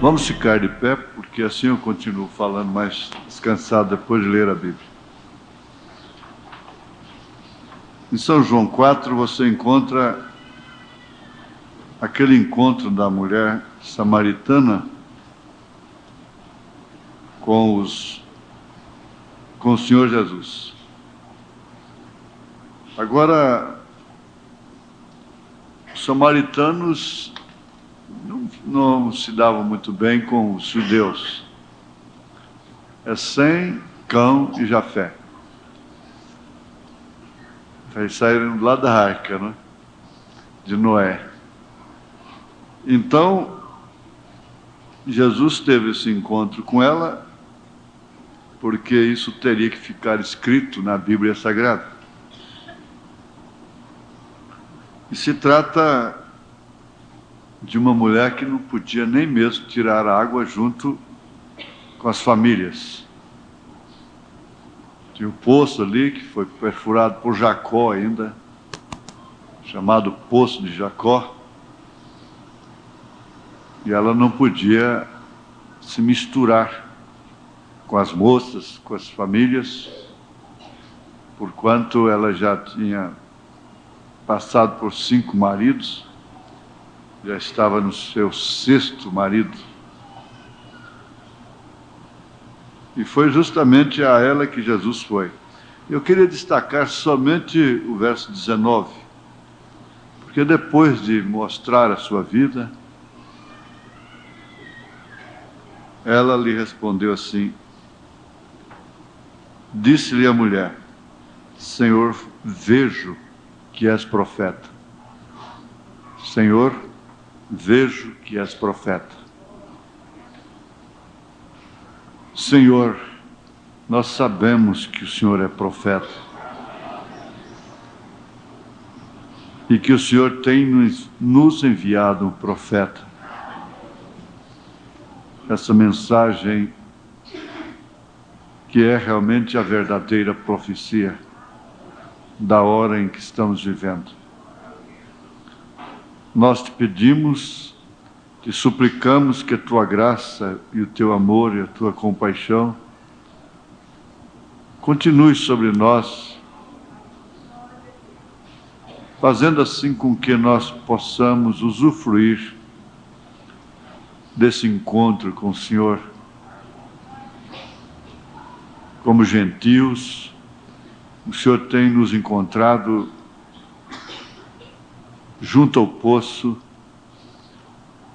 Vamos ficar de pé, porque assim eu continuo falando mais descansado depois de ler a Bíblia. Em São João 4 você encontra aquele encontro da mulher samaritana com o Senhor Jesus. Agora, os samaritanos não se davam muito bem com os judeus. É Sem, Cão e Jafé. Eles saíram do lado da arca, né? De Noé. Então, Jesus teve esse encontro com ela, porque isso teria que ficar escrito na Bíblia Sagrada. E se trata de uma mulher que não podia nem mesmo tirar a água junto com as famílias. Tinha um poço ali que foi perfurado por Jacó ainda, chamado Poço de Jacó, e ela não podia se misturar com as moças, com as famílias, porquanto ela já tinha passado por 5 maridos, já estava no seu 6º marido. E foi justamente a ela que Jesus foi. Eu queria destacar somente o verso 19, porque depois de mostrar a sua vida, ela lhe respondeu assim: disse-lhe a mulher: Senhor, vejo que és profeta. Senhor, vejo que és profeta. Senhor, nós sabemos que o Senhor é profeta e que o Senhor tem nos enviado um profeta. Essa mensagem que é realmente a verdadeira profecia da hora em que estamos vivendo. Nós te pedimos, te suplicamos que a tua graça e o teu amor e a tua compaixão continue sobre nós, fazendo assim com que nós possamos usufruir desse encontro com o Senhor, como gentios. O Senhor tem nos encontrado junto ao poço,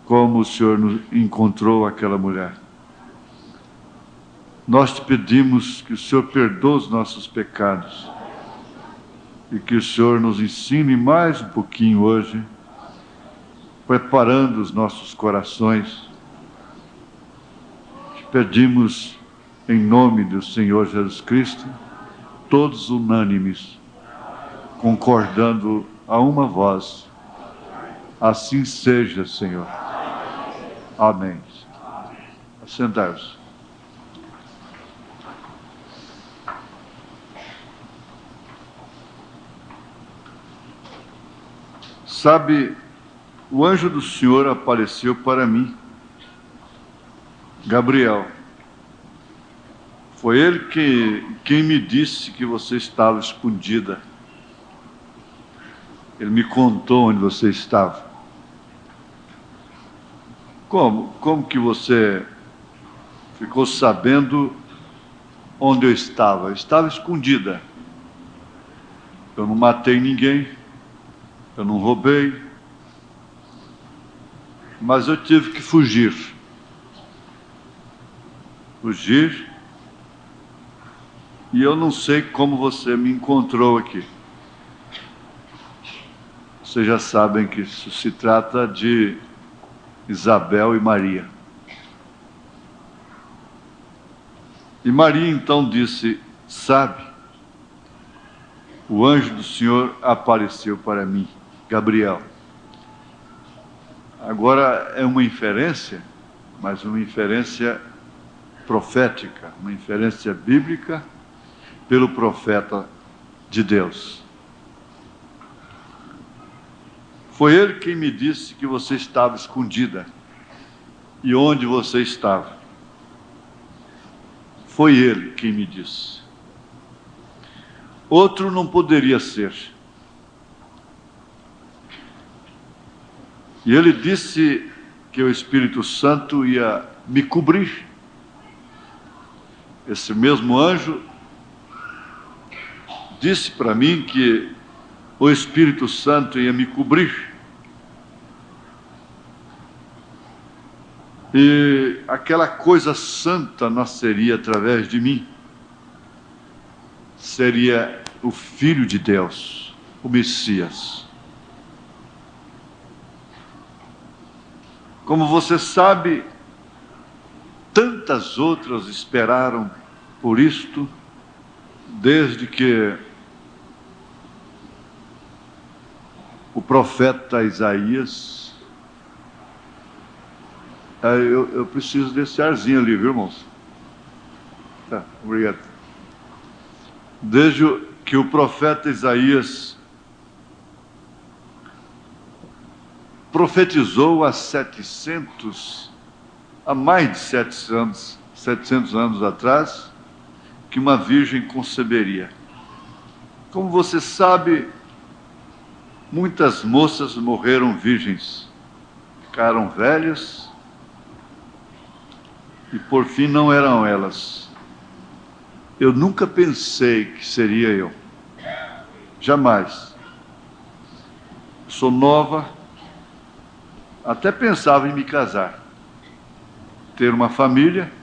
como o Senhor encontrou aquela mulher. Nós te pedimos que o Senhor perdoe os nossos pecados e que o Senhor nos ensine mais um pouquinho hoje, preparando os nossos corações. Te pedimos em nome do Senhor Jesus Cristo, todos unânimes, concordando a uma voz. Assim seja, Senhor. Amém. Assentai-vos. Sabe, o anjo do Senhor apareceu para mim, Gabriel. Foi ele quem me disse que você estava escondida. Ele me contou onde você estava. Como que você ficou sabendo onde eu estava? Eu estava escondida. Eu não matei ninguém, eu não roubei, mas eu tive que fugir. E eu não sei como você me encontrou aqui. Vocês já sabem que isso se trata de Isabel e Maria. E Maria então disse: sabe, o anjo do Senhor apareceu para mim, Gabriel. Agora é uma inferência, mas uma inferência profética, uma inferência bíblica pelo profeta de Deus. Foi ele quem me disse que você estava escondida. e onde você estava. Foi ele quem me disse. Outro não poderia ser. E ele disse que o Espírito Santo ia me cobrir. Esse mesmo anjo disse para mim que o Espírito Santo ia me cobrir. E aquela coisa santa nasceria através de mim. Seria o Filho de Deus, o Messias. Como você sabe, tantas outras esperaram por isto, desde que o profeta Isaías... Eu preciso desse arzinho ali, viu, irmãos? Tá, obrigado. Desde que o profeta Isaías profetizou há mais de 700 anos atrás, que uma virgem conceberia. Como você sabe, muitas moças morreram virgens, ficaram velhas, e por fim não eram elas. Eu nunca pensei que seria eu. Jamais. Sou nova, até pensava em me casar, ter uma família.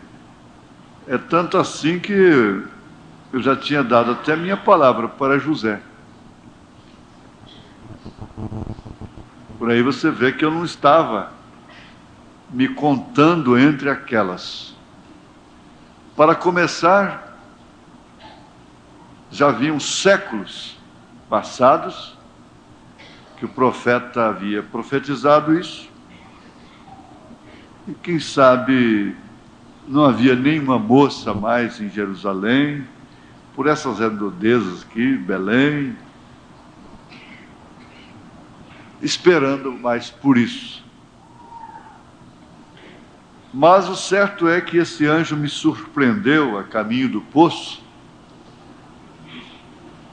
É tanto assim que eu já tinha dado até minha palavra para José. Por aí você vê que eu não estava me contando entre aquelas. Para começar, já haviam séculos passados que o profeta havia profetizado isso. E quem sabe não havia nenhuma moça mais em Jerusalém, por essas redondezas aqui, Belém, esperando mais por isso. Mas o certo é que esse anjo me surpreendeu a caminho do poço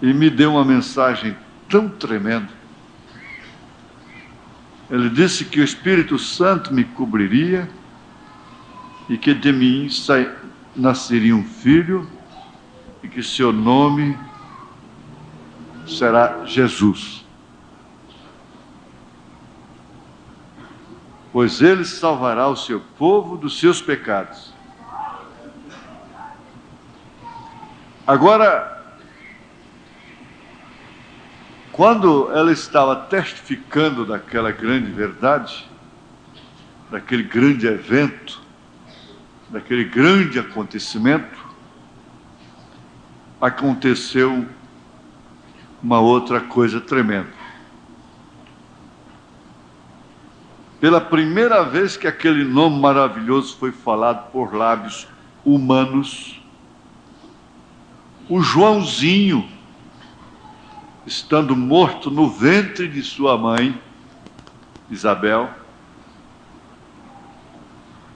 e me deu uma mensagem tão tremenda. Ele disse que o Espírito Santo me cobriria e que de mim nasceria um filho e que seu nome será Jesus. Pois ele salvará o seu povo dos seus pecados. Agora, quando ela estava testificando daquela grande verdade, daquele grande evento, daquele grande acontecimento, aconteceu uma outra coisa tremenda. Pela primeira vez que aquele nome maravilhoso foi falado por lábios humanos, o Joãozinho, estando morto no ventre de sua mãe, Isabel,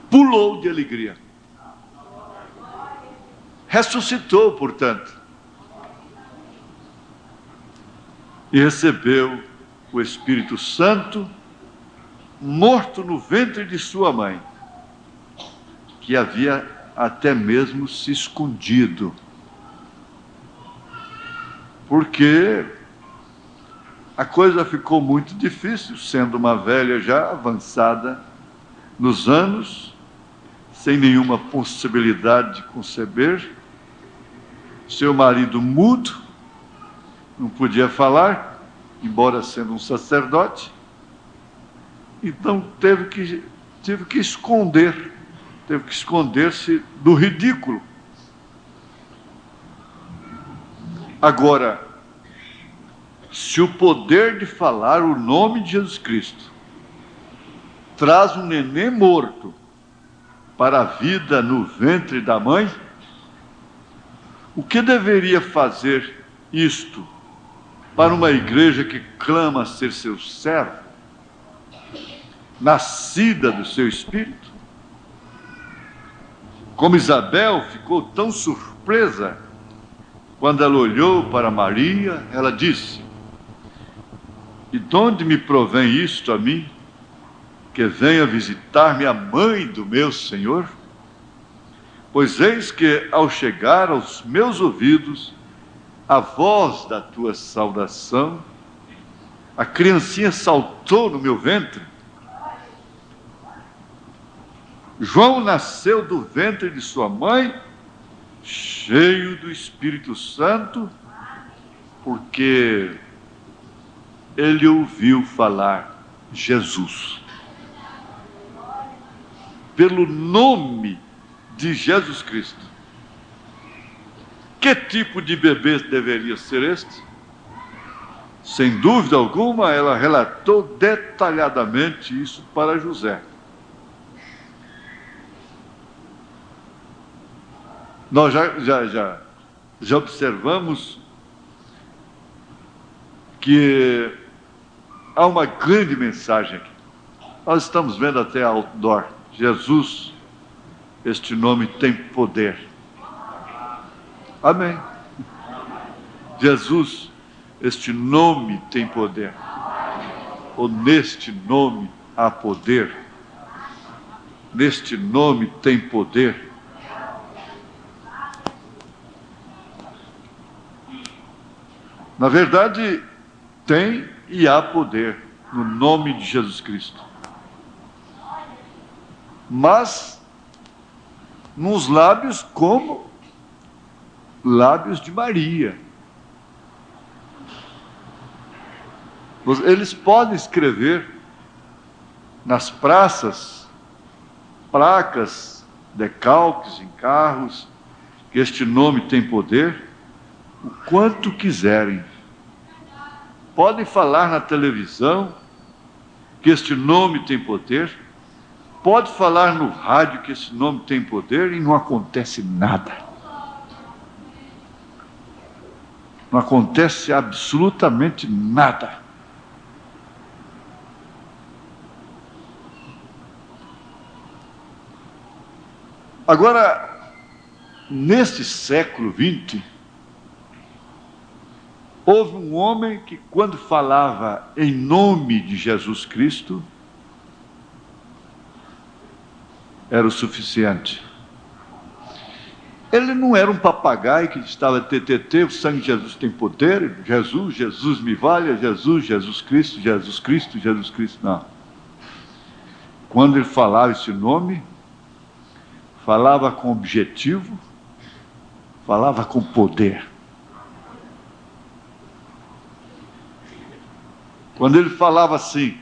pulou de alegria. Ressuscitou, portanto, e recebeu o Espírito Santo, morto no ventre de sua mãe, que havia até mesmo se escondido, porque a coisa ficou muito difícil, sendo uma velha já avançada nos anos, sem nenhuma possibilidade de conceber, seu marido mudo, não podia falar, embora sendo um sacerdote. Então teve que esconder-se do ridículo. Agora, se o poder de falar o nome de Jesus Cristo traz um neném morto para a vida no ventre da mãe, o que deveria fazer isto para uma igreja que clama ser seu servo, nascida do seu Espírito? Como Isabel ficou tão surpresa quando ela olhou para Maria, ela disse: e de onde me provém isto a mim, que venha visitar-me a mãe do meu Senhor? Pois eis que, ao chegar aos meus ouvidos a voz da tua saudação, a criancinha saltou no meu ventre. João nasceu do ventre de sua mãe, cheio do Espírito Santo, porque ele ouviu falar Jesus. Pelo nome de Jesus Cristo. Que tipo de bebê deveria ser este? Sem dúvida alguma, ela relatou detalhadamente isso para José. Nós já observamos que há uma grande mensagem aqui. Nós estamos vendo até outdoor. Jesus, este nome tem poder. Amém. Jesus, este nome tem poder. Ou neste nome há poder. Neste nome tem poder. Na verdade, tem e há poder no nome de Jesus Cristo. Mas nos lábios como lábios de Maria. Eles podem escrever nas praças placas, decalques em carros, que este nome tem poder, o quanto quiserem. Podem falar na televisão que este nome tem poder, pode falar no rádio que esse nome tem poder e não acontece nada. Não acontece absolutamente nada. Agora, neste século XX, houve um homem que, quando falava em nome de Jesus Cristo, era o suficiente. Ele não era um papagaio que estava TTT, o sangue de Jesus tem poder, Jesus, Jesus me valha, Jesus, Jesus Cristo, Jesus Cristo, Jesus Cristo. Não. Quando ele falava esse nome, falava com objetivo, falava com poder. Quando ele falava assim,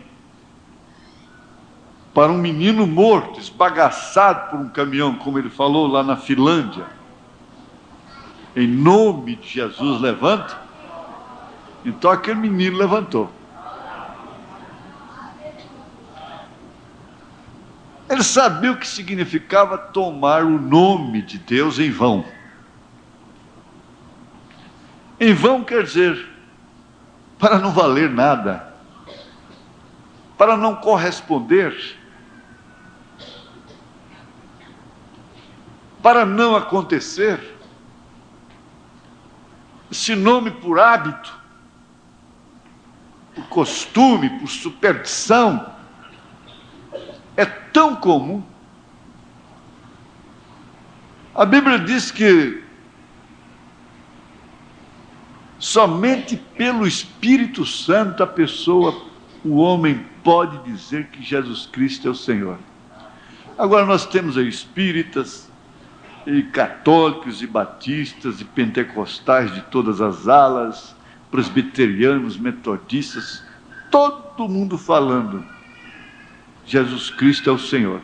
para um menino morto, esbagaçado por um caminhão, como ele falou lá na Finlândia, em nome de Jesus, levanta. Então aquele menino levantou. Ele sabia o que significava tomar o nome de Deus em vão. Em vão quer dizer, para não valer nada, para não corresponder, para não acontecer. Esse nome por hábito, por costume, por superstição, é tão comum. A Bíblia diz que somente pelo Espírito Santo a pessoa, o homem, pode dizer que Jesus Cristo é o Senhor. Agora nós temos aí espíritas, e católicos, e batistas, e pentecostais de todas as alas, presbiterianos, metodistas, todo mundo falando, Jesus Cristo é o Senhor.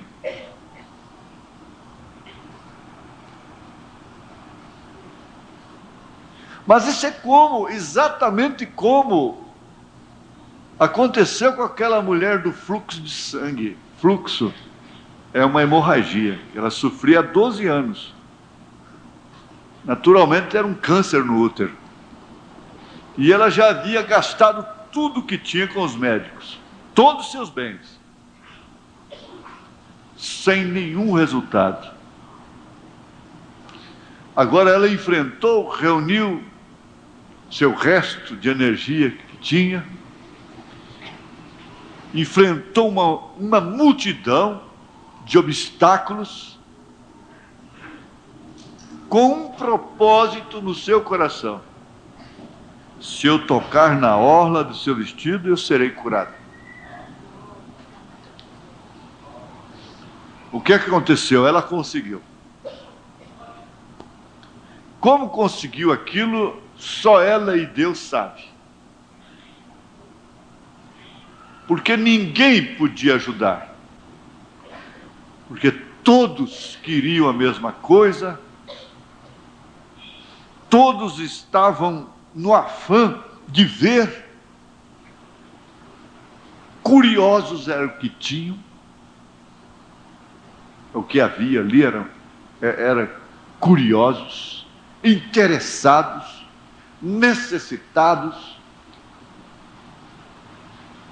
Mas isso é exatamente como aconteceu com aquela mulher do fluxo de sangue. Fluxo é uma hemorragia, ela sofria há 12 anos. Naturalmente era um câncer no útero. E ela já havia gastado tudo que tinha com os médicos, todos os seus bens, sem nenhum resultado. Agora ela enfrentou, reuniu seu resto de energia que tinha, enfrentou uma multidão de obstáculos, com um propósito no seu coração: se eu tocar na orla do seu vestido, eu serei curado. O que é que aconteceu? Ela conseguiu. Como conseguiu aquilo, só ela e Deus sabem. Porque ninguém podia ajudar. Porque todos queriam a mesma coisa, todos estavam no afã de ver, curiosos era o que tinham, o que havia ali era curiosos, interessados, necessitados,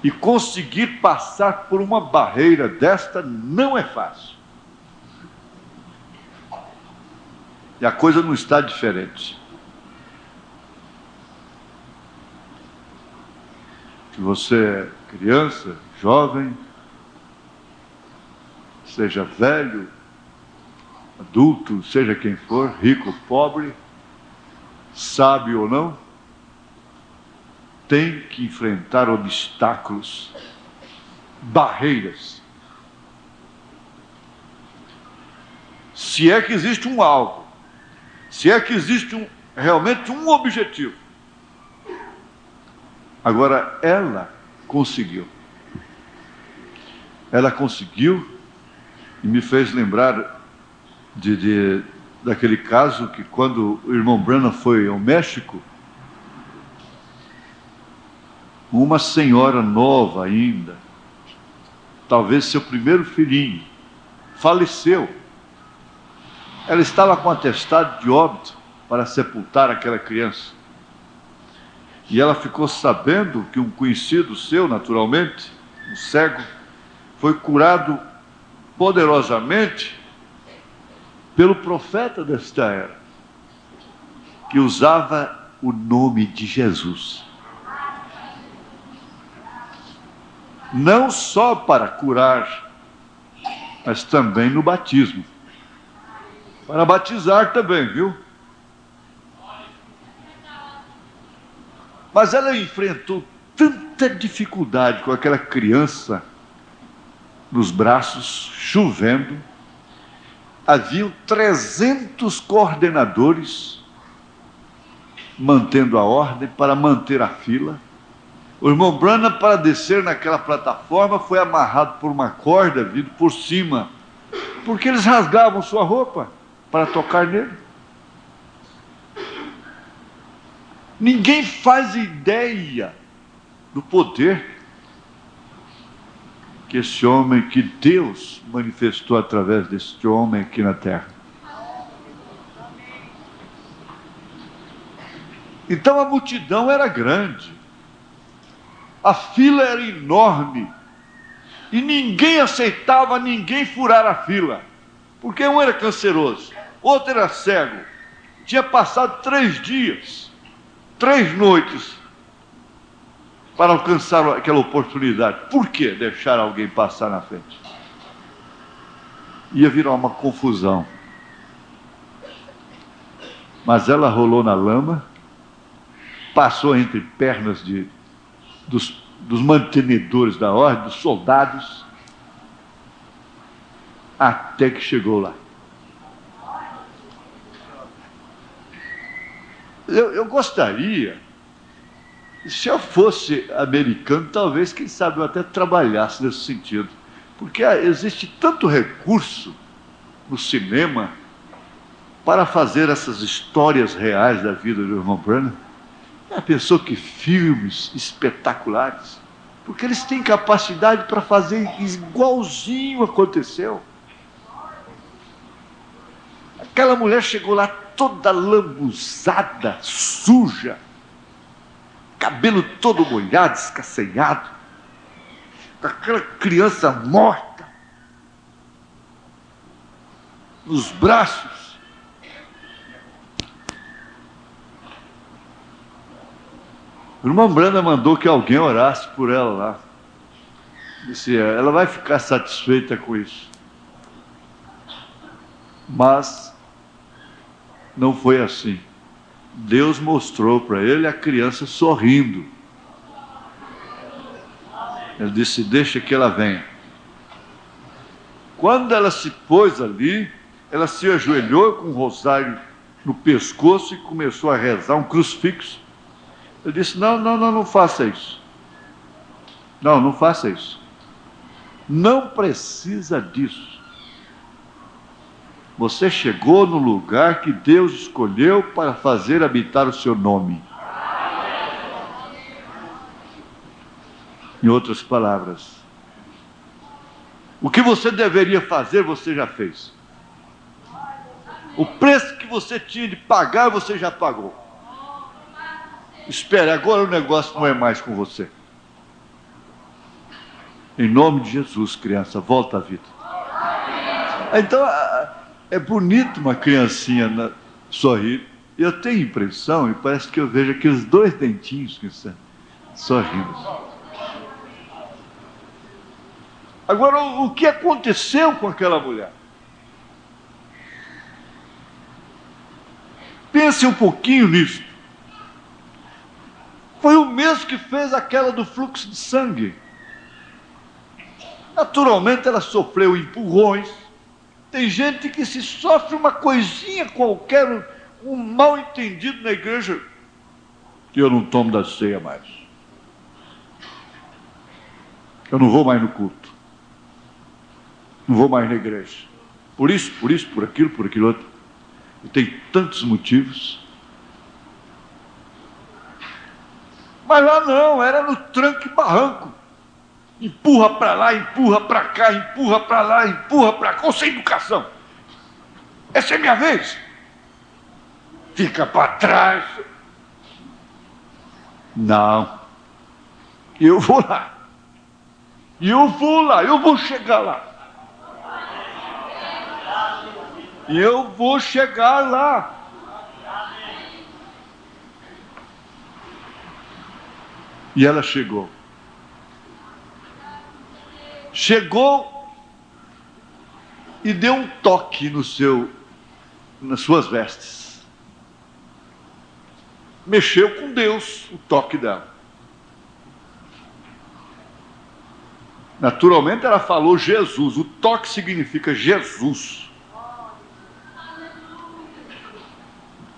e conseguir passar por uma barreira desta não é fácil. E a coisa não está diferente. Se você é criança, jovem, seja velho, adulto, seja quem for, rico, pobre, sábio ou não, tem que enfrentar obstáculos, barreiras. Se é que existe um alvo, se é que existe realmente um objetivo. Agora, ela conseguiu. Ela conseguiu e me fez lembrar daquele caso que, quando o irmão Branham foi ao México, uma senhora nova ainda, talvez seu primeiro filhinho, faleceu. Ela estava com atestado de óbito para sepultar aquela criança. E ela ficou sabendo que um conhecido seu, naturalmente, um cego, foi curado poderosamente pelo profeta desta era, que usava o nome de Jesus. Não só para curar, mas também no batismo. Para batizar também, viu? Mas ela enfrentou tanta dificuldade com aquela criança nos braços, chovendo. Haviam 300 coordenadores mantendo a ordem, para manter a fila. O irmão Branham, para descer naquela plataforma, foi amarrado por uma corda vindo por cima, porque eles rasgavam sua roupa para tocar nele. Ninguém faz ideia do poder que esse homem, que Deus manifestou através deste homem aqui na terra. Então a multidão era grande, a fila era enorme, e ninguém aceitava ninguém furar a fila, porque um era canceroso, outro era cego, tinha passado 3 dias, 3 noites, para alcançar aquela oportunidade. Por que deixar alguém passar na frente? Ia virar uma confusão. Mas ela rolou na lama, passou entre pernas dos mantenedores da ordem, dos soldados, até que chegou lá. Eu gostaria, se eu fosse americano, talvez, quem sabe, eu até trabalhasse nesse sentido, porque existe tanto recurso no cinema para fazer essas histórias reais da vida do irmão Branham. Já pensou que filmes espetaculares? Porque eles têm capacidade para fazer igualzinho aconteceu. Aquela mulher chegou lá toda lambuzada, suja, cabelo todo molhado, escasseado, com aquela criança morta nos braços. A irmã Branda mandou que alguém orasse por ela lá. Disse, ela vai ficar satisfeita com isso. Mas não foi assim. Deus mostrou para ele a criança sorrindo. Ele disse, deixa que ela venha. Quando ela se pôs ali, ela se ajoelhou com um rosário no pescoço e começou a rezar um crucifixo. Ele disse, não faça isso. Não faça isso. Não precisa disso. Você chegou no lugar que Deus escolheu para fazer habitar o seu nome. Em outras palavras, o que você deveria fazer, você já fez. O preço que você tinha de pagar, você já pagou. Espere, agora o negócio não é mais com você. Em nome de Jesus, criança, volta à vida. Então, é bonito uma criancinha sorrir. Eu tenho impressão, e parece que eu vejo aqueles 2 dentinhos que estão sorrindo. Agora, o que aconteceu com aquela mulher? Pense um pouquinho nisso. Foi o mesmo que fez aquela do fluxo de sangue. Naturalmente, ela sofreu empurrões. Tem gente que se sofre uma coisinha qualquer, um mal entendido na igreja, que eu não tomo da ceia mais. Eu não vou mais no culto. Não vou mais na igreja. Por isso, por aquilo outro. E tem tantos motivos. Mas lá não, era no tranco e barranco. Empurra para lá, empurra para cá, empurra para lá, empurra para cá, ou sem educação. Essa é minha vez. Fica para trás. Não. Eu vou lá. Eu vou chegar lá. Eu vou chegar lá. E ela chegou. Chegou e deu um toque nas suas vestes. Mexeu com Deus, o toque dela. Naturalmente ela falou Jesus. O toque significa Jesus.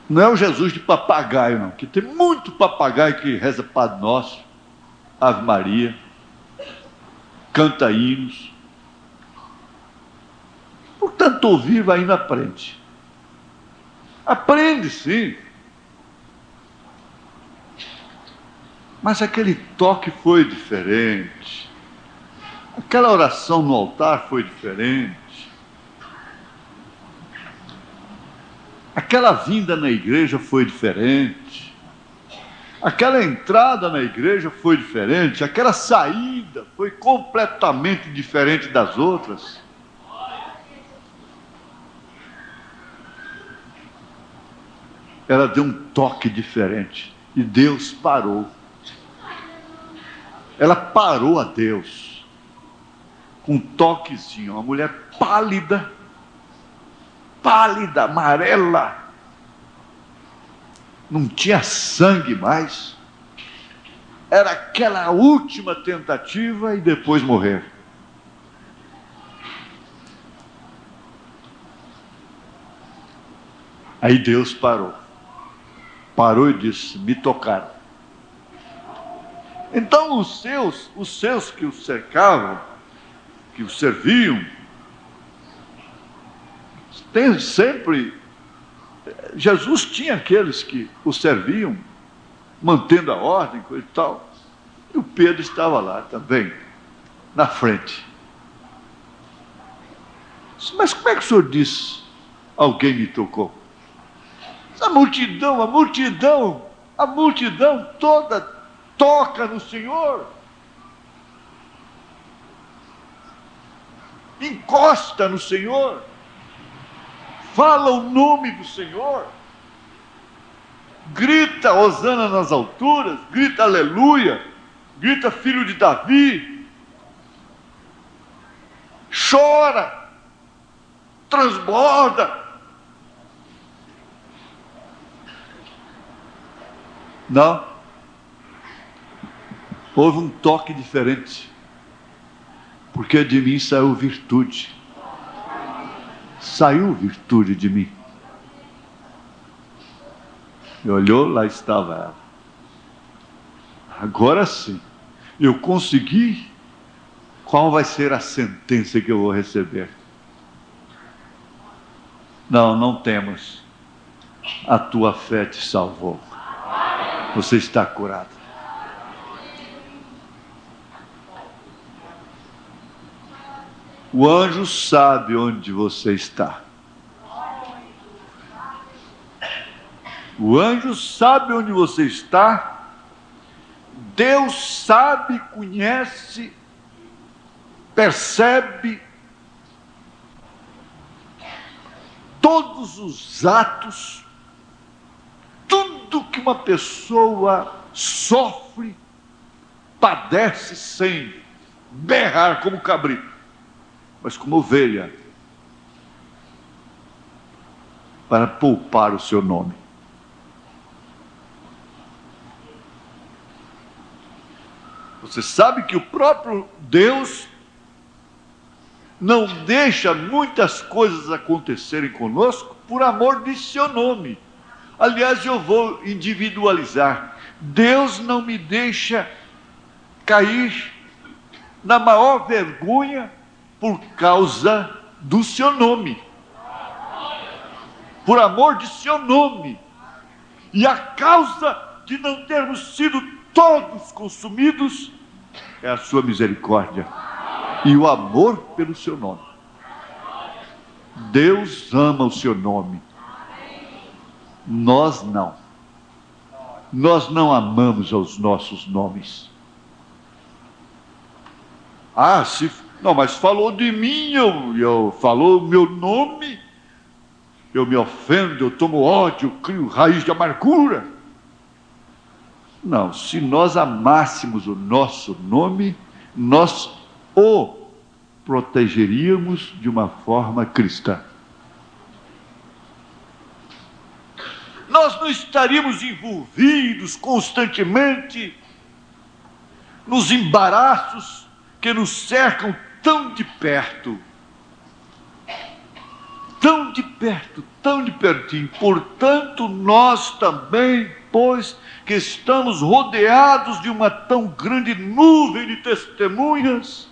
Não é o Jesus de papagaio, não. Que tem muito papagaio que reza Padre Nosso, Ave Maria, canta hinos. Portanto, ouvir vai indo aprende. Aprende, sim. Mas aquele toque foi diferente. Aquela oração no altar foi diferente. Aquela vinda na igreja foi diferente. Aquela entrada na igreja foi diferente. Aquela saída foi completamente diferente das outras. Ela deu um toque diferente. E Deus parou. Ela parou a Deus. Com um toquezinho. Uma mulher pálida, amarela, não tinha sangue mais, era aquela última tentativa e depois morrer. Aí Deus parou e disse, me tocaram. Então os seus que o cercavam, que o serviam, tem sempre, Jesus tinha aqueles que o serviam, mantendo a ordem, coisa e tal, e o Pedro estava lá também, na frente. Mas como é que o senhor disse, alguém me tocou? A multidão toda toca no Senhor, encosta no Senhor, fala o nome do Senhor. grita hosana nas alturas, grita aleluia, grita filho de Davi, chora, transborda. Não. Houve um toque diferente, porque de mim saiu virtude. Saiu virtude de mim. E olhou, lá estava ela. Agora sim, eu consegui. Qual vai ser a sentença que eu vou receber? Não, não temas. A tua fé te salvou. Você está curado. O anjo sabe onde você está. O anjo sabe onde você está. Deus sabe, conhece, percebe todos os atos, tudo que uma pessoa sofre, padece sem berrar como cabrito, mas como ovelha, para poupar o seu nome. Você sabe que o próprio Deus não deixa muitas coisas acontecerem conosco por amor de seu nome. Aliás, eu vou individualizar. Deus não me deixa cair na maior vergonha por causa do seu nome. Por amor de seu nome. E a causa de não termos sido todos consumidos é a sua misericórdia e o amor pelo seu nome. Deus ama o seu nome. Nós não. Nós não amamos aos nossos nomes. Não, mas falou de mim, falou o meu nome, eu me ofendo, eu tomo ódio, eu crio raiz de amargura. Não, se nós amássemos o nosso nome, nós o protegeríamos de uma forma cristã. Nós não estaríamos envolvidos constantemente nos embaraços que nos cercam tão de perto. Tão de perto, tão de pertinho. Portanto, nós também, pois que estamos rodeados de uma tão grande nuvem de testemunhas,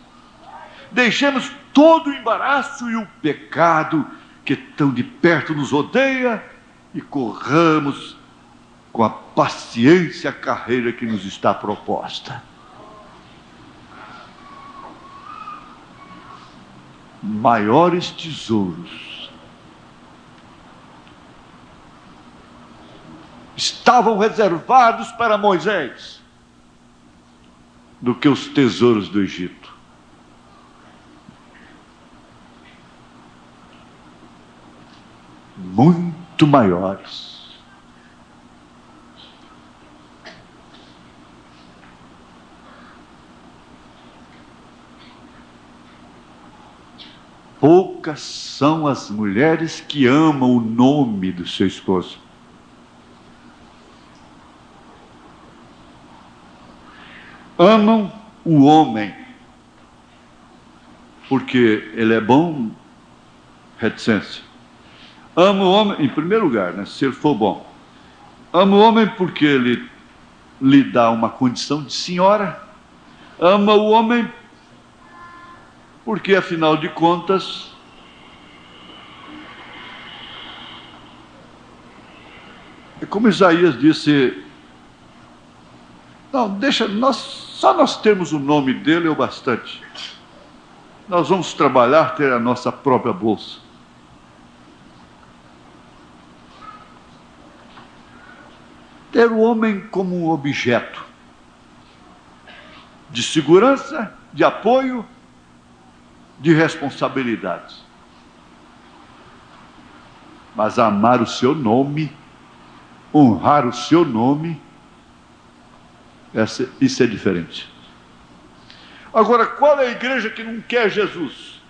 deixemos todo o embaraço e o pecado que tão de perto nos rodeia e corramos com a paciência a carreira que nos está proposta. Maiores tesouros estavam reservados para Moisés do que os tesouros do Egito. Muito maiores. Poucas são as mulheres que amam o nome do seu esposo. Amam o homem, porque ele é bom, reticência. Ama o homem, em primeiro lugar, né, se ele for bom. Ama o homem porque ele lhe dá uma condição de senhora. Ama o homem porque, afinal de contas, é como Isaías disse, não, deixa, só nós temos o nome dele é o bastante. Nós vamos trabalhar, ter a nossa própria bolsa. Ter o homem como um objeto de segurança, de apoio, de responsabilidades. Mas amar o seu nome, honrar o seu nome, isso é diferente. Agora, qual é a igreja que não quer Jesus?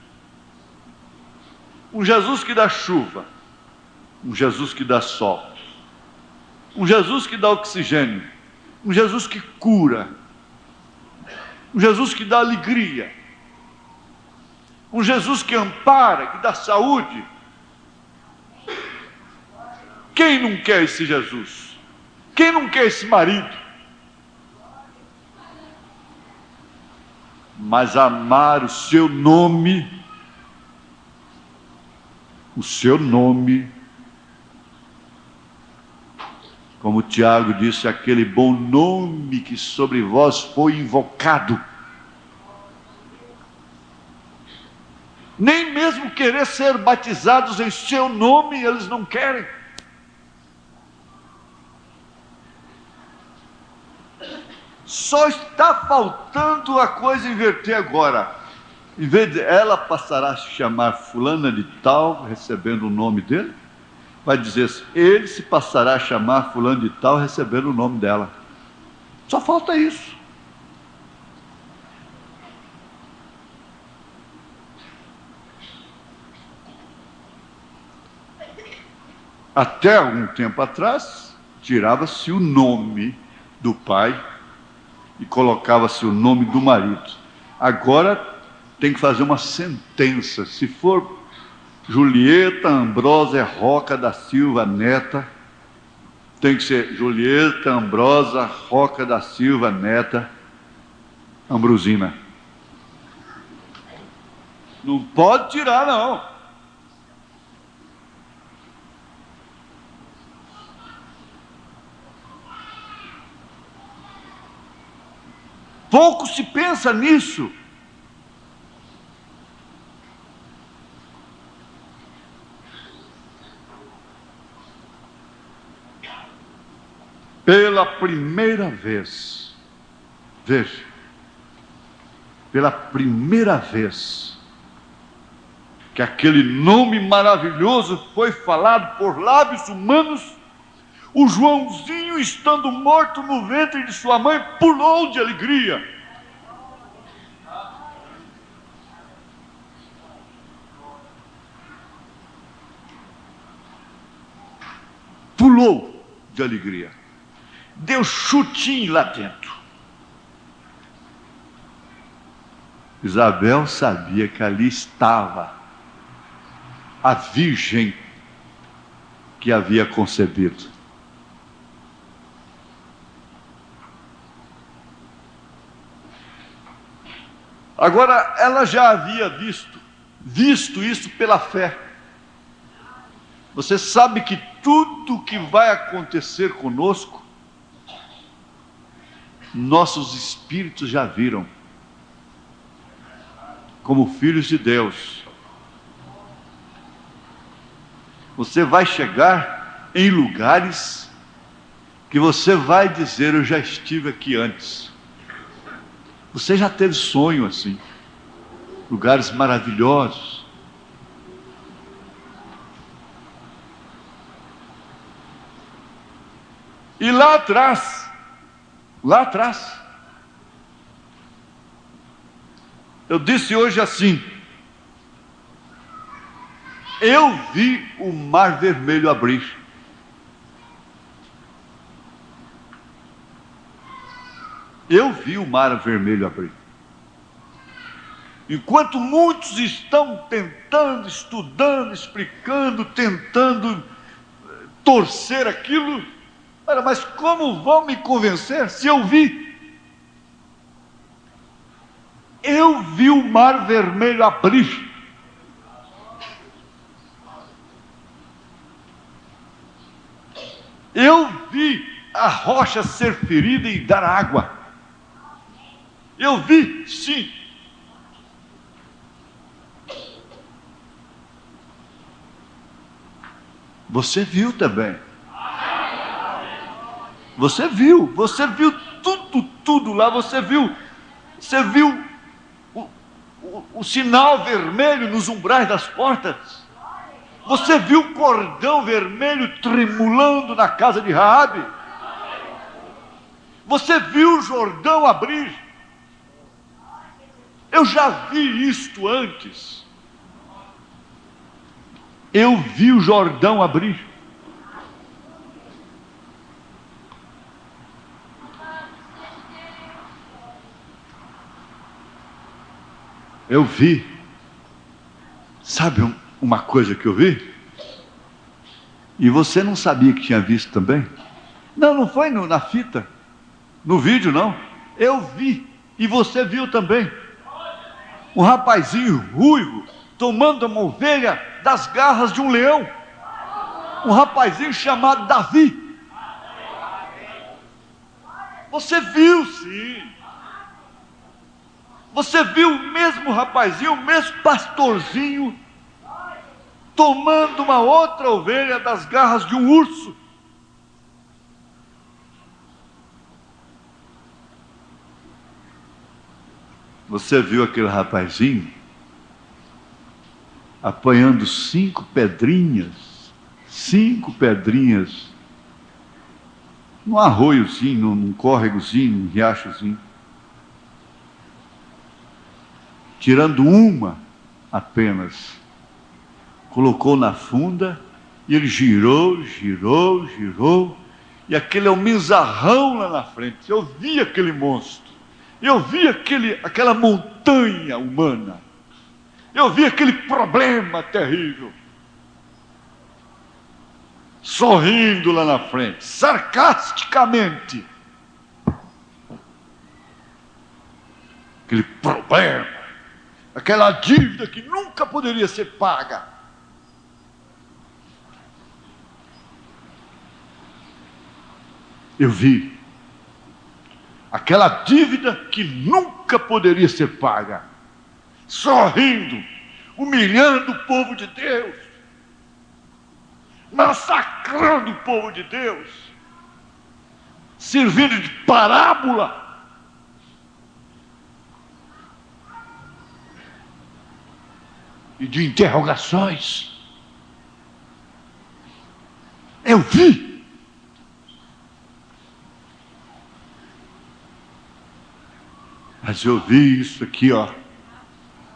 Um Jesus que dá chuva, um Jesus que dá sol, um Jesus que dá oxigênio, um Jesus que cura, um Jesus que dá alegria, um Jesus que ampara, que dá saúde. Quem não quer esse Jesus? Quem não quer esse marido? Mas amar o seu nome, como Tiago disse, aquele bom nome que sobre vós foi invocado. Nem mesmo querer ser batizados em seu nome, eles não querem. Só está faltando a coisa inverter agora. Em vez de ela passará a se chamar fulana de tal, recebendo o nome dele, vai dizer assim, ele se passará a chamar fulano de tal, recebendo o nome dela. Só falta isso. Até algum tempo atrás, tirava-se o nome do pai e colocava-se o nome do marido. Agora tem que fazer uma sentença. Se for Julieta Ambrosa Roca da Silva Neta, tem que ser Julieta Ambrosa Roca da Silva Neta Ambrosina. Não pode tirar, não. Pouco se pensa nisso. Pela primeira vez, veja, pela primeira vez que aquele nome maravilhoso foi falado por lábios humanos, o Joãozinho, estando morto no ventre de sua mãe, pulou de alegria. Pulou de alegria. Deu chutinho lá dentro. Isabel sabia que ali estava a virgem que havia concebido. Agora, ela já havia visto isso pela fé. Você sabe que tudo que vai acontecer conosco, nossos espíritos já viram, como filhos de Deus. Você vai chegar em lugares que você vai dizer, eu já estive aqui antes. Você já teve sonho assim, lugares maravilhosos. E lá atrás, eu disse hoje assim, eu vi o Mar Vermelho abrir. Eu vi o Mar Vermelho abrir. Enquanto muitos estão tentando, estudando, explicando, tentando torcer aquilo, mas como vão me convencer se eu vi? Eu vi o Mar Vermelho abrir. Eu vi a rocha ser ferida e dar água. Eu vi, sim. Você viu também. Você viu tudo lá. Você viu o sinal vermelho nos umbrais das portas. Você viu o cordão vermelho tremulando na casa de Raabe? Você viu o Jordão abrir? Eu já vi isto antes. Eu vi o Jordão abrir. Eu vi. Sabe uma coisa que eu vi? E você não sabia que tinha visto também? Não foi na fita, no vídeo não. Eu vi, e você viu também. Um rapazinho ruivo, tomando uma ovelha das garras de um leão. Um rapazinho chamado Davi. Você viu, sim. Você viu o mesmo rapazinho, o mesmo pastorzinho, tomando uma outra ovelha das garras de um urso. Você viu aquele rapazinho apanhando 5 pedrinhas, num arroiozinho, num córregozinho, num riachozinho, tirando uma apenas, colocou na funda, e ele girou, e aquele almenzarrão lá na frente. Eu vi aquele monstro, eu vi aquela montanha humana, eu vi aquele problema terrível, sorrindo lá na frente, sarcasticamente. Aquele problema, aquela dívida que nunca poderia ser paga. Eu vi aquela dívida que nunca poderia ser paga, sorrindo, humilhando o povo de Deus, massacrando o povo de Deus, servindo de parábola. E de interrogações. Eu vi. Mas eu vi isso aqui, ó.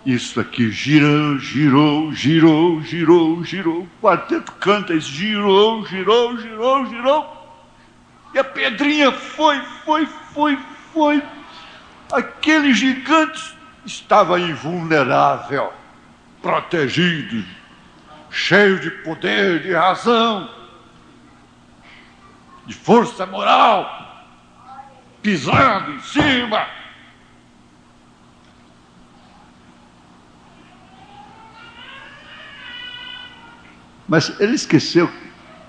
Isso aqui girou. O quarteto canta isso, girou. E a pedrinha foi. Aquele gigante estava invulnerável, protegido, cheio de poder, de razão, de força moral, pisando em cima. Mas ele esqueceu,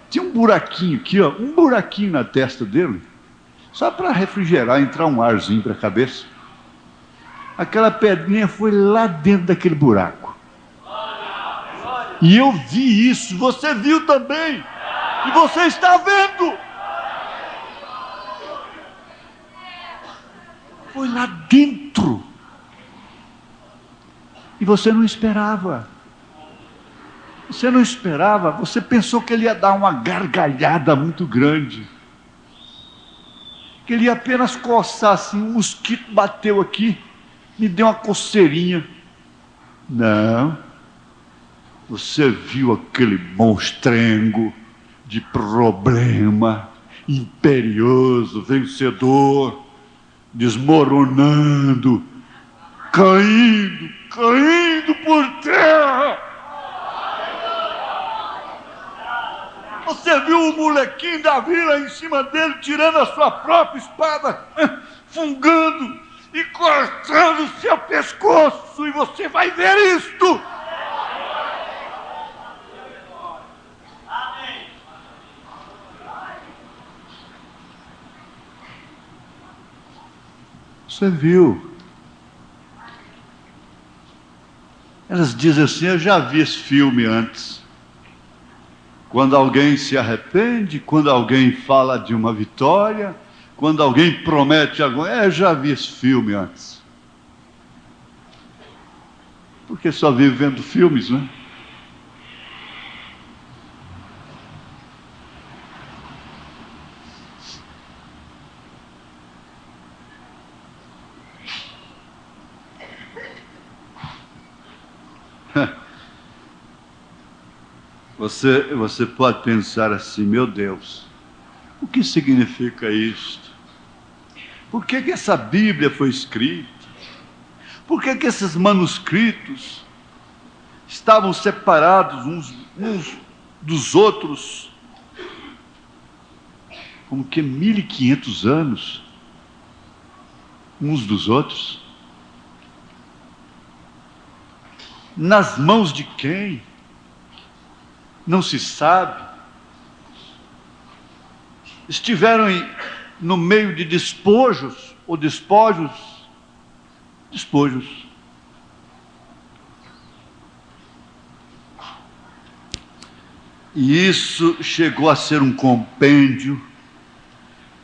tinha um buraquinho aqui, ó, um buraquinho na testa dele, só para refrigerar, entrar um arzinho para a cabeça. Aquela pedrinha foi lá dentro daquele buraco. E eu vi isso, você viu também, e você está vendo. Foi lá dentro. E você não esperava. Você pensou que ele ia dar uma gargalhada muito grande, que ele ia apenas coçar assim, um mosquito bateu aqui, me deu uma coceirinha. Não, você viu aquele monstrengo de problema, imperioso, vencedor, desmoronando, caindo por terra. Você viu o molequinho Davi lá em cima dele, tirando a sua própria espada, fungando e cortando o seu pescoço, e você vai ver isto. Você viu? Elas dizem assim: eu já vi esse filme antes. Quando alguém se arrepende, quando alguém fala de uma vitória, quando alguém promete algo, eu já vi esse filme antes. Porque só vive vendo filmes, né? Você pode pensar assim: meu Deus, o que significa isto? Por que essa Bíblia foi escrita? Por que esses manuscritos estavam separados uns dos outros, como que 1500 anos, uns dos outros? Nas mãos de quem? Não se sabe. Estiveram no meio de despojos, ou despojos. E isso chegou a ser um compêndio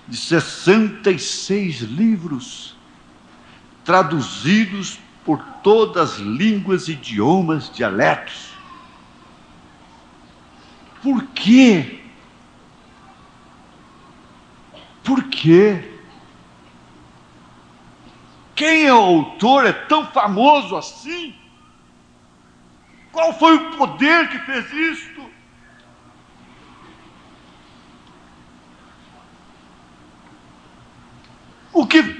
de 66 livros, traduzidos por todas as línguas, idiomas, dialetos. Por quê? Por quê? Quem é o autor? É tão famoso assim? Qual foi o poder que fez isto?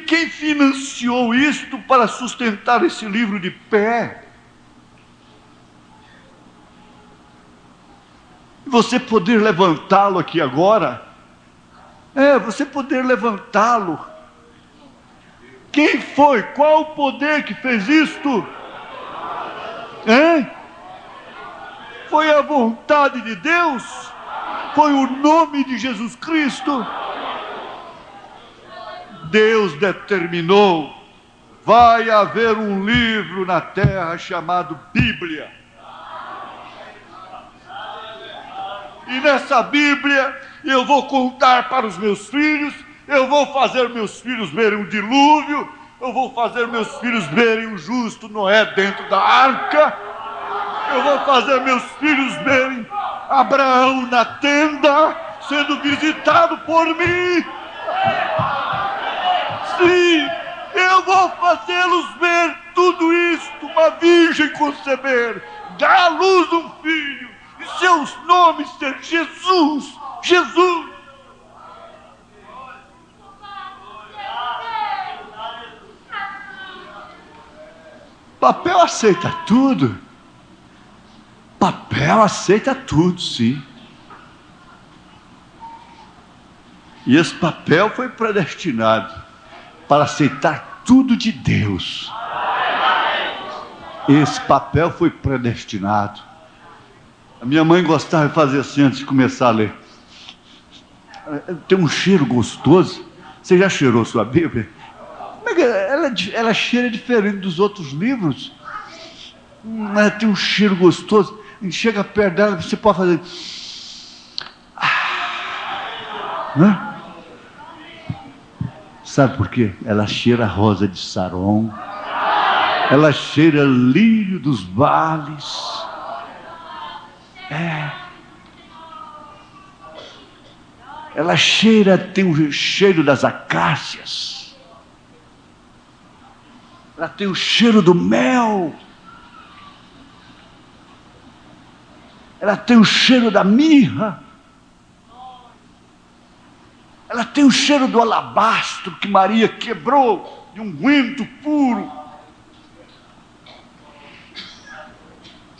Quem financiou isto para sustentar esse livro de pé? Você poder levantá-lo aqui agora? Você poder levantá-lo. Quem foi? Qual o poder que fez isto? Foi a vontade de Deus? Foi o nome de Jesus Cristo? Deus determinou: vai haver um livro na terra chamado Bíblia. E nessa Bíblia eu vou contar para os meus filhos, eu vou fazer meus filhos verem o dilúvio, eu vou fazer meus filhos verem o justo Noé dentro da arca, eu vou fazer meus filhos verem Abraão na tenda, sendo visitado por mim. Sim, eu vou fazê-los ver tudo isto, uma virgem conceber, dar à luz um filho, e seus nomes ser Jesus. Jesus. Papel aceita tudo. Papel aceita tudo, sim. E esse papel foi predestinado para aceitar tudo de Deus. Esse papel foi predestinado. A minha mãe gostava de fazer assim antes de começar a ler. Tem um cheiro gostoso. Você já cheirou sua Bíblia? Ela cheira diferente dos outros livros. Ela tem um cheiro gostoso. A gente chega perto dela, você pode fazer... Né? Sabe por quê? Ela cheira rosa de Saron. Ela cheira lírio dos vales. Ela tem o cheiro das acácias. Ela tem o cheiro do mel. Ela tem o cheiro da mirra. Ela tem o cheiro do alabastro que Maria quebrou, de unguento puro.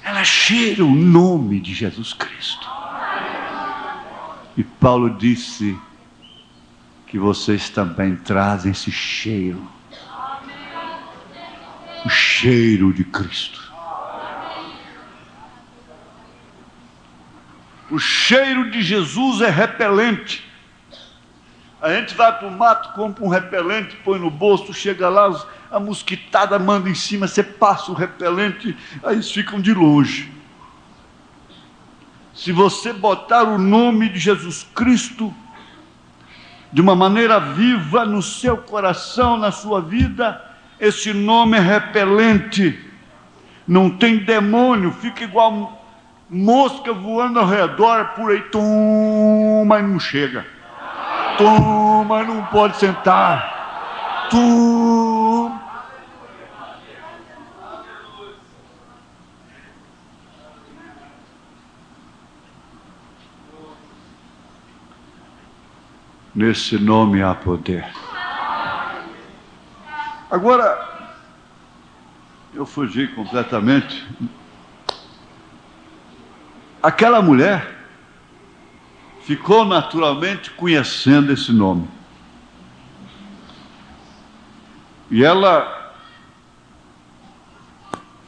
Ela cheira o nome de Jesus Cristo. E Paulo disse que vocês também trazem esse cheiro. O cheiro de Cristo. O cheiro de Jesus é repelente. A gente vai para o mato, compra um repelente, põe no bolso, chega lá, a mosquitada manda em cima, você passa o repelente, aí eles ficam de longe. Se você botar o nome de Jesus Cristo de uma maneira viva no seu coração, na sua vida, esse nome é repelente. Não tem demônio, fica igual mosca voando ao redor por aí, mas não chega. Mas não pode sentar. Nesse nome há poder. Agora, eu fugi completamente. Aquela mulher ficou naturalmente conhecendo esse nome. E ela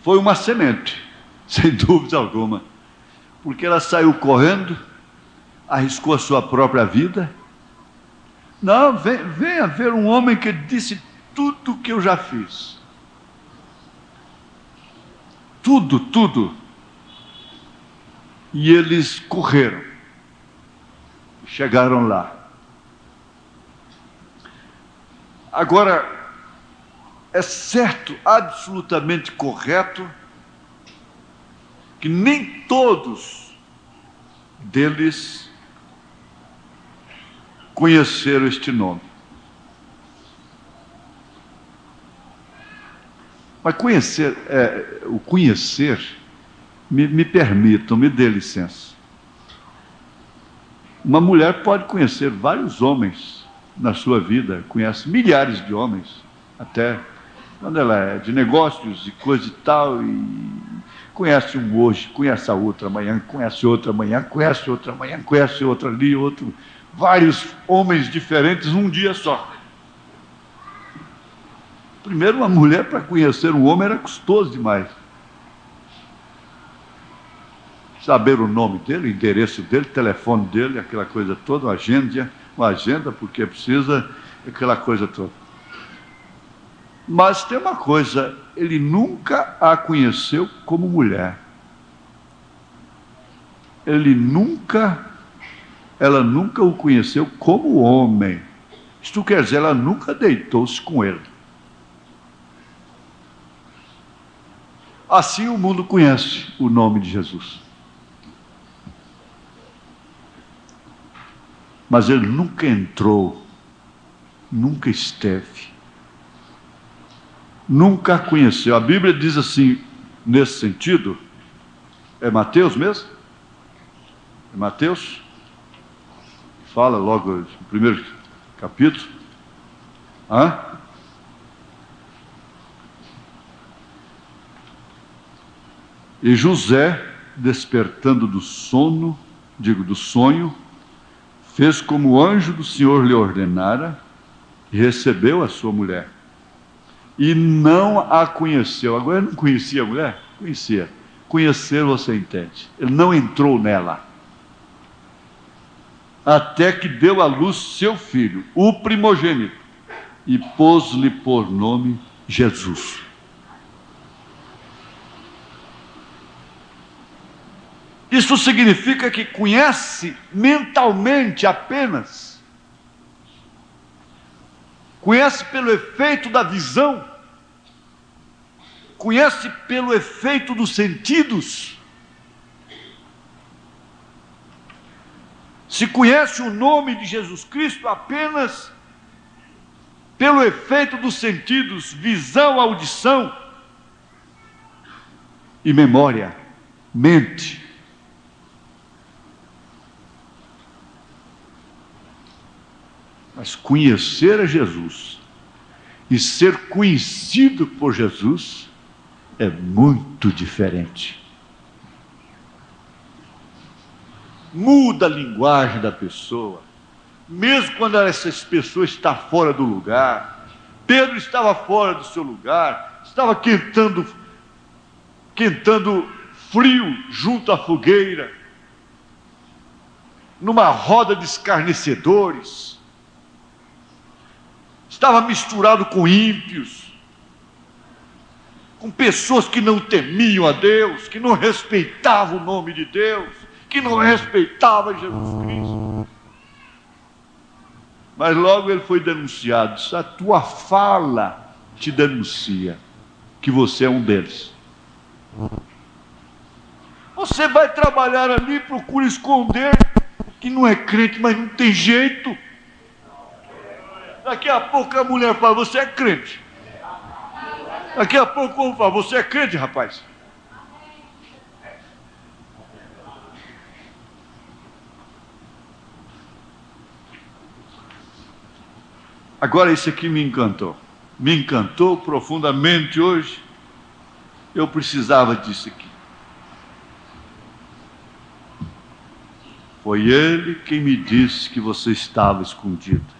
foi uma semente, sem dúvida alguma, porque ela saiu correndo, arriscou a sua própria vida. Não, venha ver um homem que disse tudo que eu já fiz. Tudo, tudo. E eles correram. Chegaram lá. Agora, é certo, absolutamente correto, que nem todos deles conheceram este nome. Mas o conhecer, me permitam, me dê licença. Uma mulher pode conhecer vários homens na sua vida, conhece milhares de homens, até quando ela é de negócios e coisa e tal, e conhece um hoje, conhece a outra amanhã, conhece outra amanhã, conhece outra amanhã, conhece outra ali, outro, vários homens diferentes num dia só. Primeiro, uma mulher para conhecer um homem era custoso demais. Saber o nome dele, o endereço dele, o telefone dele, aquela coisa toda, uma agenda, porque precisa, aquela coisa toda. Mas tem uma coisa, ele nunca a conheceu como mulher. Ela nunca o conheceu como homem. Isto quer dizer, ela nunca deitou-se com ele. Assim o mundo conhece o nome de Jesus. Mas ele nunca entrou, nunca esteve, nunca a conheceu. A Bíblia diz assim, nesse sentido, é Mateus mesmo? É Mateus? Fala logo no primeiro capítulo. Hã? E José, despertando do sonho, fez como o anjo do Senhor lhe ordenara e recebeu a sua mulher. E não a conheceu. Agora, ele não conhecia a mulher? Conhecia. Conhecer, você entende. Ele não entrou nela. Até que deu à luz seu filho, o primogênito, e pôs-lhe por nome Jesus. Isso significa que conhece mentalmente apenas. Conhece pelo efeito da visão. Conhece pelo efeito dos sentidos. Se conhece o nome de Jesus Cristo apenas pelo efeito dos sentidos, visão, audição e memória, mente. Mas conhecer a Jesus e ser conhecido por Jesus é muito diferente. Muda a linguagem da pessoa, mesmo quando essa pessoa está fora do lugar. Pedro estava fora do seu lugar, estava quentando frio junto à fogueira, numa roda de escarnecedores. Estava misturado com ímpios, com pessoas que não temiam a Deus, que não respeitavam o nome de Deus, que não respeitavam Jesus Cristo. Mas logo ele foi denunciado. Disse, a tua fala te denuncia que você é um deles. Você vai trabalhar ali, procura esconder que não é crente, mas não tem jeito. Daqui a pouco a mulher fala, você é crente. Daqui a pouco vamos falar, você é crente, rapaz? Agora, isso aqui me encantou profundamente hoje. Eu precisava disso aqui. Foi ele quem me disse que você estava escondida.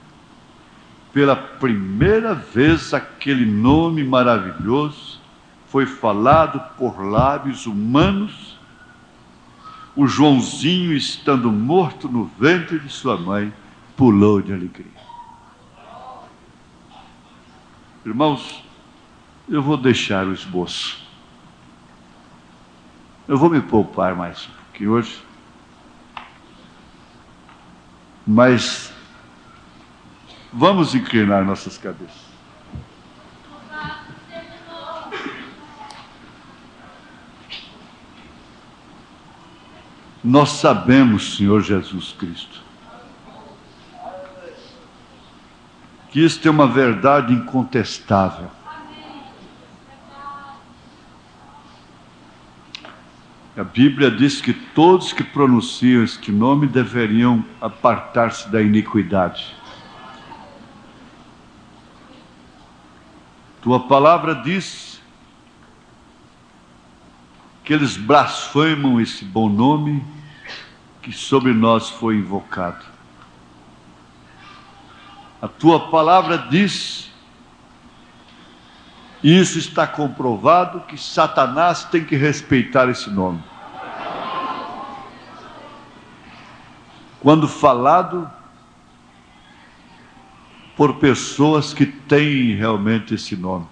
Pela primeira vez, aquele nome maravilhoso foi falado por lábios humanos. O Joãozinho, estando morto no ventre de sua mãe, pulou de alegria. Irmãos, eu vou deixar o esboço. Eu vou me poupar mais um pouquinho hoje. Mas vamos inclinar nossas cabeças. Nós sabemos, Senhor Jesus Cristo, que isto é uma verdade incontestável. A Bíblia diz que todos que pronunciam este nome deveriam apartar-se da iniquidade. Tua palavra diz que eles blasfemam esse bom nome que sobre nós foi invocado. A tua palavra diz, e isso está comprovado, que Satanás tem que respeitar esse nome. Quando falado por pessoas que têm realmente esse nome.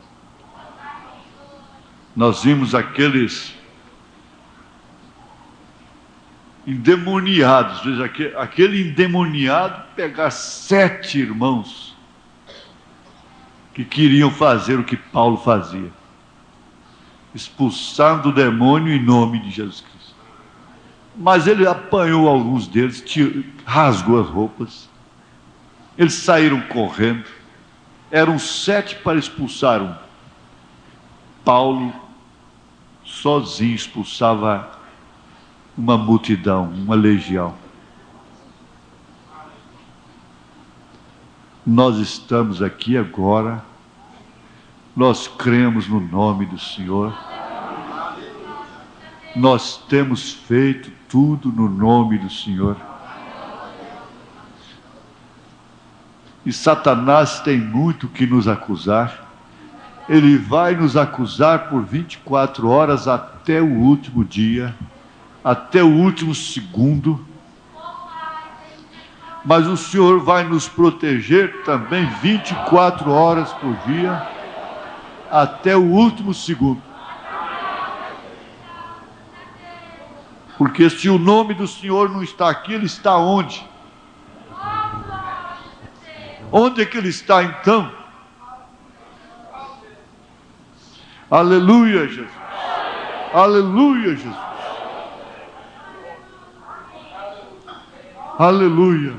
Nós vimos aqueles endemoniados, veja, aquele endemoniado pegar 7 irmãos que queriam fazer o que Paulo fazia, expulsando o demônio em nome de Jesus Cristo. Mas ele apanhou alguns deles, rasgou as roupas, eles saíram correndo, eram 7 para expulsar um. Paulo sozinho expulsava uma multidão, uma legião. Nós estamos aqui agora, nós cremos no nome do Senhor, nós temos feito tudo no nome do Senhor. E Satanás tem muito que nos acusar. Ele vai nos acusar por 24 horas até o último dia, até o último segundo. Mas o Senhor vai nos proteger também 24 horas por dia, até o último segundo. Porque se o nome do Senhor não está aqui, ele está onde? Onde é que ele está então? Aleluia, Jesus. Aleluia, Jesus. Aleluia.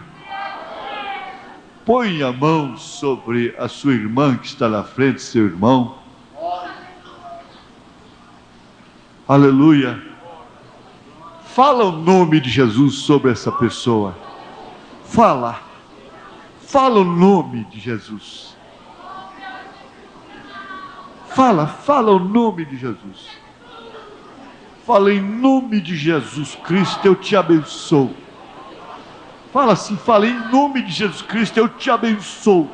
Põe a mão sobre a sua irmã que está na frente, seu irmão. Aleluia. Fala o nome de Jesus sobre essa pessoa. Fala o nome de Jesus. Fala o nome de Jesus. Fala em nome de Jesus Cristo, eu te abençoo. Fala assim, fala em nome de Jesus Cristo, eu te abençoo.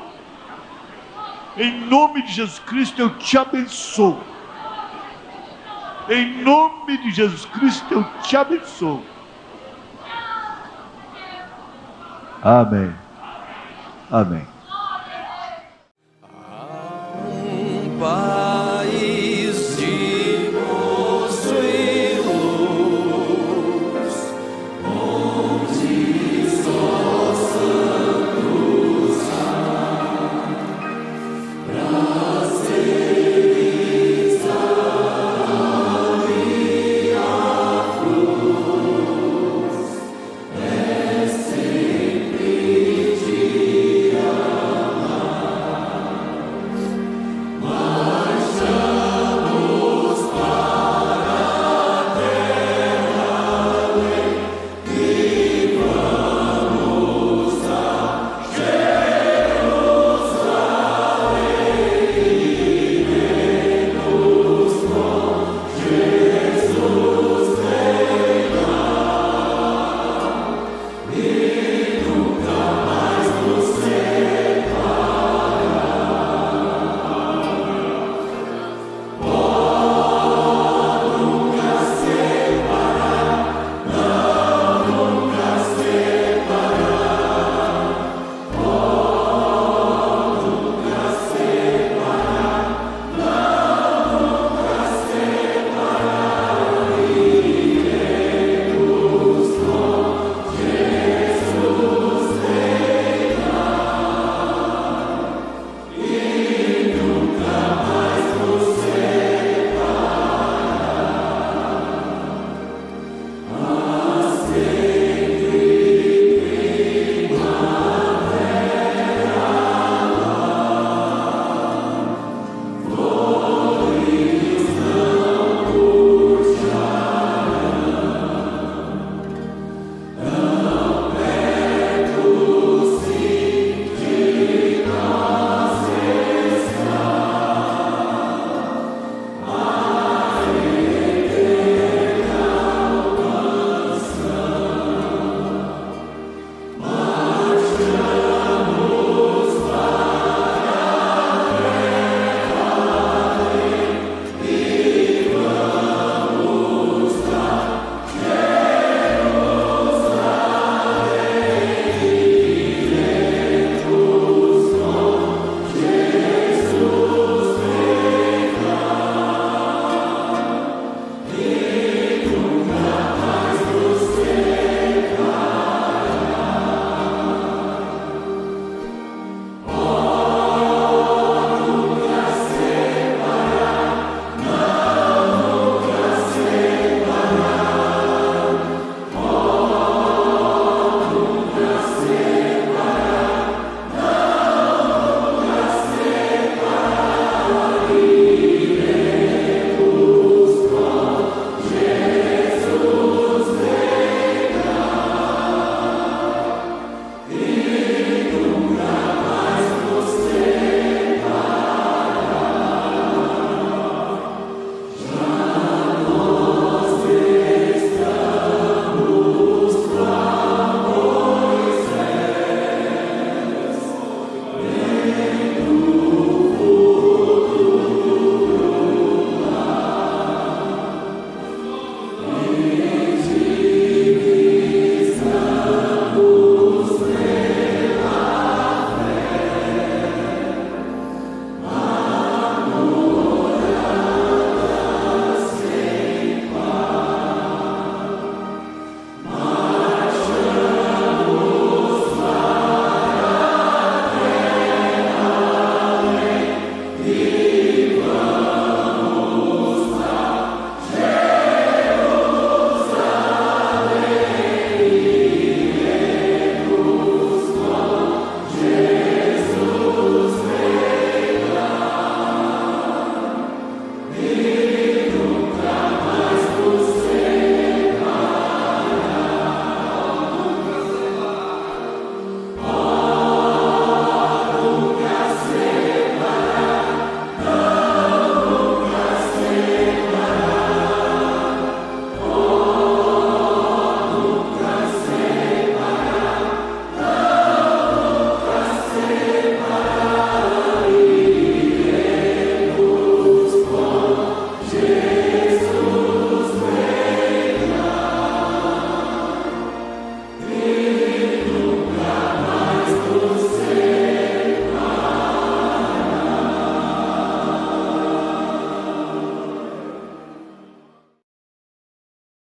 Em nome de Jesus Cristo, eu te abençoo. Em nome de Jesus Cristo, eu te abençoo. Amém. Amém.